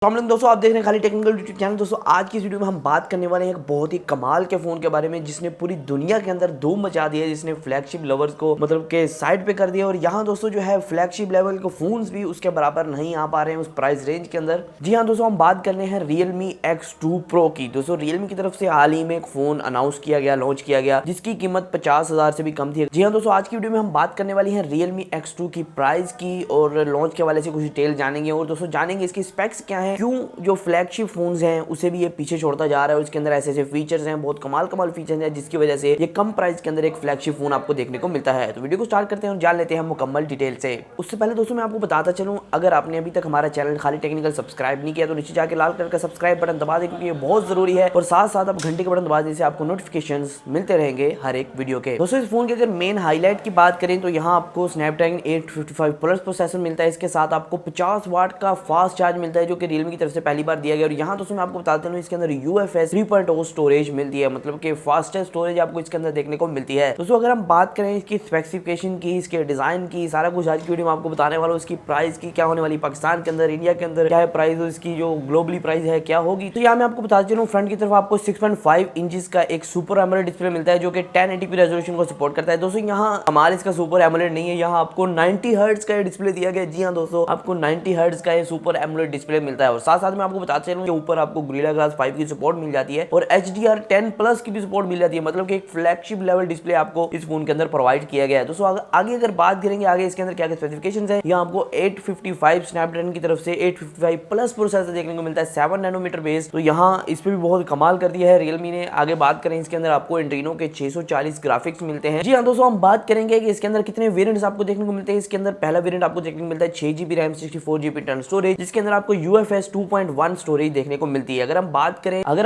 दोस्तों आप देख रहे हैं खाली टेक्निकल यूट्यूब चैनल। दोस्तों आज की इस वीडियो में हम बात करने वाले हैं एक बहुत ही कमाल के फोन के बारे में जिसने पूरी दुनिया के अंदर धूम मचा दी है, जिसने फ्लैगशिप लवर्स को मतलब के साइड पे कर दिया। और यहाँ दोस्तों जो है फ्लैगशिप लेवल के फोन्स भी उसके बराबर नहीं आ पा रहे हैं उस प्राइस रेंज के अंदर। जी हाँ दोस्तों, हम बात कर रहे हैं Realme X2 Pro की। दोस्तों Realme की तरफ से हाल ही में एक फोन अनाउंस किया गया, लॉन्च किया गया, जिसकी कीमत 50,000 से भी कम थी। जी हाँ दोस्तों, आज की वीडियो में हम बात करने वाली है Realme X2 की प्राइस की और लॉन्च के वाले से कुछ डिटेल जानेंगे। और दोस्तों जानेंगे इसकी स्पेक्स क्या है, क्यों जो फ्लैगशिप फोन्स हैं उसे भी ये पीछे छोड़ता जा रहा है। उसके अंदर ऐसे ऐसे फीचर्स हैं, बहुत कमाल कमाल फीचर्स हैं, जिसकी वजह से ये कम प्राइस के अंदर एक फ्लैगशिप फोन आपको देखने को मिलता है। तो वीडियो को स्टार्ट करते हैं और जान लेते हैं मुकम्मल डिटेल से। उससे पहले दोस्तों मैं आपको बताता चलूं, अगर आपने अभी तक हमारा चैनल खाली टेक्निकल सब्सक्राइब नहीं किया तो नीचे जाकर लाल कलर का सब्सक्राइब बटन दबा दें, क्योंकि ये बहुत जरूरी है। और साथ साथ आप घंटे के बटन दबा दें से आपको नोटिफिकेशंस मिलते रहेंगे हर एक वीडियो के। दोस्तों इस फोन के अगर मेन हाईलाइट की बात करें तो यहाँ आपको स्नैपड्रैगन 855 प्लस प्रोसेसर मिलता है। इसके साथ आपको 50 वाट का फास्ट चार्ज मिलता है, जो कि Realme की तरफ से पहली बार दिया गया। और यहाँ दोस्तों मैं आपको बताते हूँ इसके अंदर UFS 3.0 स्टोरेज मिलती है, मतलब कि फास्टेस्ट स्टोरेज आपको इसके अंदर देखने को मिलती है। दोस्तों अगर हम बात करें इसकी स्पेसिफिकेशन की, इसके डिजाइन की, सारा कुछ आज की वीडियो में आपको बताने वाला हूँ। इसकी प्राइस की क्या होने वाली, पाकिस्तान के अंदर, इंडिया के अंदर क्या है प्राइस, और इसकी जो ग्लोबली प्राइस है क्या होगी। तो यहाँ मैं आपको बताते चलूँ, फ्रंट की तरफ आपको 6.5 इंचेस का एक सुपर एमोलेड डिस्प्ले मिलता है, जो कि 1080p रेजोल्यूशन को सपोर्ट करता है। दोस्तों यहाँ हमारे इसका सुपर एमोलेड नहीं है, यहाँ आपको 90 हर्ट्ज का डिस्प्ले दिया गया। जी हाँ दोस्तों, आपको 90 हर्ट्ज का सुपर एमोलेड डिस्प्ले मिलता है। और साथ साथ में आपको बताते चलूँ ऊपर आपको Gorilla Glass 5 की सपोर्ट मिल जाती है और HDR10 प्लस की भी सपोर्ट मिल जाती है, मतलब कि एक फ्लैगशिप लेवल डिस्प्ले आपको इस फोन के अंदर प्रोवाइड किया गया है। दोस्तों आगे अगर बात करेंगे आगे इसके अंदर क्या क्या स्पेसिफिकेशंस है, यहाँ आपको 855 स्नैपड्रैगन की तरफ से 855 प्लस प्रोसेसर देखने को मिलता है, 7 नैनोमीटर बेस। तो यहाँ इस पे भी बहुत कमाल कर दिया है Realme ने। आगे बात करें इसके अंदर आपको Adreno के 640 ग्राफिक्स मिलते हैं। जी हाँ दोस्तों, हम बात करेंगे कि इसके अंदर कितने वेरिएंट्स आपको देखने को मिलते हैं। इसके अंदर पहला वेरिएंट आपको देखने को मिलता है 6GB RAM 64GB internal storage, जिसके अंदर आपको UFS 2.1 स्टोरेज देखने को मिलती है। अगर हम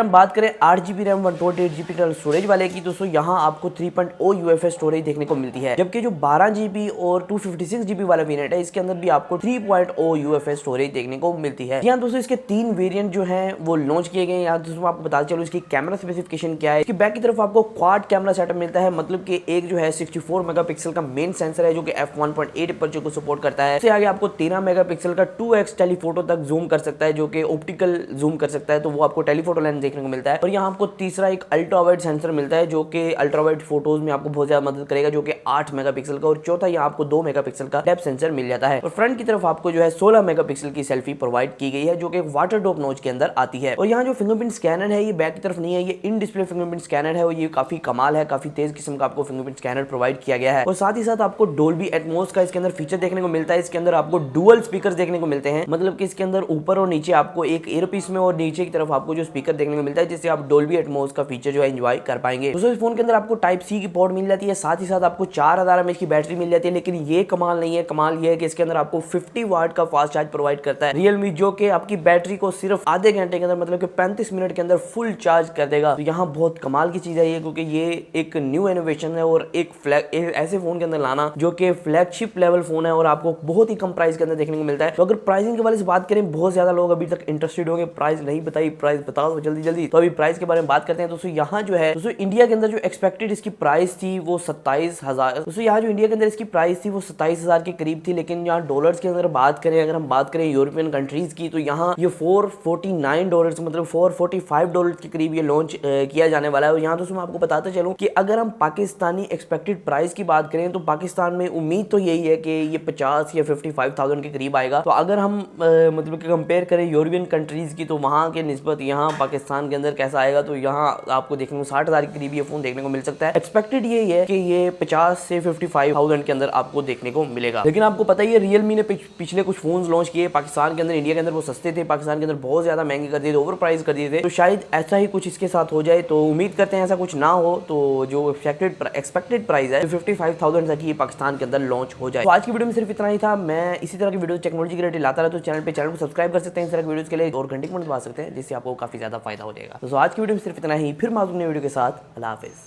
बात करें 8GB RAM 128GB internal storage वाले की, दोस्तों यहाँ आपको 3.0 UFS स्टोरेज देखने को मिलती है। जबकि जो 12GB और 256GB वाला वेरिएंट है, इसके अंदर भी आपको 3.0 UFS स्टोरेज देखने को मिलती है। यहाँ दोस्तों इसके 3 वेरिएंट जो हैं वो लॉन्च किए गए। यहाँ दोस्तों आपको बताते चलो इसकी कैमरा स्पेसिफिकेशन क्या है। इसकी बैक की तरफ आपको क्वाड कैमरा सेटअप मिलता है, मतलब कि एक जो है 64 मेगापिक्सल का मेन सेंसर है, जो कि f1.8 अपर्चर को सपोर्ट करता है। इससे आगे आपको 13 मेगापिक्सल का 2x टेलीफोटो तक जूम कर सकता है, जो कि ऑप्टिकल जूम कर सकता है, तो वो आपको टेलीफोटो लेंस देखने को मिलता है। और यहाँ आपको तीसरा एक अल्ट्रा वाइड सेंसर मिलता है, जो कि अल्ट्रा वाइड फोटोज में आपको बहुत ज्यादा मदद करेगा, जो कि 8 मेगापिक्सल का। और चौथा यहाँ आपको 2 मेगापिक्सल का डेप्थ सेंसर मिल जाता है। और फ्रंट की तरफ आपको जो है 16 मेगापिक्सल की सेल्फी प्रोवाइड की गई है, जो कि वाटर ड्रॉप नोच के अंदर आती है। और यहाँ जो फिंगरप्रिंट स्कैनर है ये बैक की तरफ नहीं है, ये इन डिस्प्ले फिंगरप्रिंट स्कैनर है और ये काफी कमाल है, काफी तेज किस्म का आपको फिंगरप्रिंट स्कैनर प्रोवाइड किया गया है। और साथ ही साथ आपको डोल्बी एटमॉस का इसके अंदर फीचर देखने को मिलता है। इसके अंदर आपको डुअल स्पीकर देखने को मिलते हैं, मतलब कि इसके अंदर ऊपर और नीचे आपको एक ईयरपीस में और नीचे की तरफ आपको जो स्पीकर देखने को मिलता है, जिससे आप डोल्बी एटमॉस का फीचर जो है एंजॉय कर पाएंगे। दोस्तों इस फोन के अंदर आपको टाइप सी की पोर्ट मिल जाती है, साथ ही साथ आपको 4000 mAh की बैटरी मिल जाती है। लेकिन ये कमाल नहीं है, कमाल ये है कि इसके अंदर आपको 50 वाट का फास्ट चार्ज प्रोवाइड करता है Realme, जो कि आपकी बैटरी को सिर्फ आधे घंटे के अंदर, मतलब कि 35 मिनट के अंदर फुल चार्ज कर देगा। तो यहाँ बहुत कमाल की चीज है ये, क्योंकि ये एक न्यू इनोवेशन है और एक ऐसे फोन के अंदर लाना जो कि फ्लैगशिप लेवल फोन है और आपको बहुत ही कम प्राइस के अंदर देखने को मिलता है। तो अगर प्राइसिंग के बारे में बात करें, बहुत ज्यादा लोग अभी तक इंटरेस्टेड होंगे, प्राइस नहीं बताई, प्राइस बताओ जल्दी जल्दी। तो अभी प्राइस के बारे में बात करते हैं। दोस्तों यहाँ जो है दोस्तों इंडिया के अंदर जो एक्सपेक्टेड इसकी प्राइस थी वो 27,000। दोस्तों यहाँ जो इंडिया के अंदर इसकी प्राइस थी वो 27,000 के करीब थी। लेकिन यहाँ डॉलर्स के अंदर बात करें, अगर हम बात करें यूरोपियन कंट्रीज की, तो यहाँ ये $449 मतलब $445 के करीब ये लॉन्च किया जाने वाला है। और यहाँ दोस्तों मैं आपको बताते चलूँ कि अगर हम पाकिस्तानी एक्सपेक्टेड प्राइस की बात करें तो पाकिस्तान में उम्मीद तो यही है कि ये 50 या 55,000 के करीब आएगा। तो अगर हम मतलब कि कंपेयर करें यूरोपियन कंट्रीज की, तो वहाँ के निस्बत यहाँ पाकिस्तान के अंदर कैसा आएगा, तो यहाँ आपको देखने को 60,000 के करीब ये फोन देखने को मिल सकता है। एक्सपेक्टेड यही है कि ये 50 से 55,000 के अंदर आपको देखने को मिलेगा। लेकिन आपको पता ही है Realme ने पिछले कुछ फोन लॉन्च किए पाकिस्तान के अंदर, इंडिया के अंदर वो सस्ते थे, पाकिस्तान के अंदर बहुत ज्यादा महंगे कर दिए थे, ओवर प्राइस कर दिए थे। तो शायद ऐसा ही कुछ इसके साथ हो जाए, तो उम्मीद करते हैं ऐसा कुछ ना हो। तो जो एक्सपेक्टेड प्राइस है 55,000 तक ही पाकिस्तान के अंदर लॉन्च हो जाए। तो आज की वीडियो में सिर्फ इतना ही था। मैं इसी तरह की वीडियो टेक्नोलॉजी के रिलेटेड लाता रहा, तो चैनल को सब्सक्राइब कर सकते हैं इस तरह की वीडियोस के लिए, और घंटे को दबा सकते हैं, जिससे आपको काफी ज्यादा फायदा हो जाएगा। तो आज की वीडियो में सिर्फ इतना ही, फिर मालूम नई वीडियो के साथ। अल्लाह हाफिज।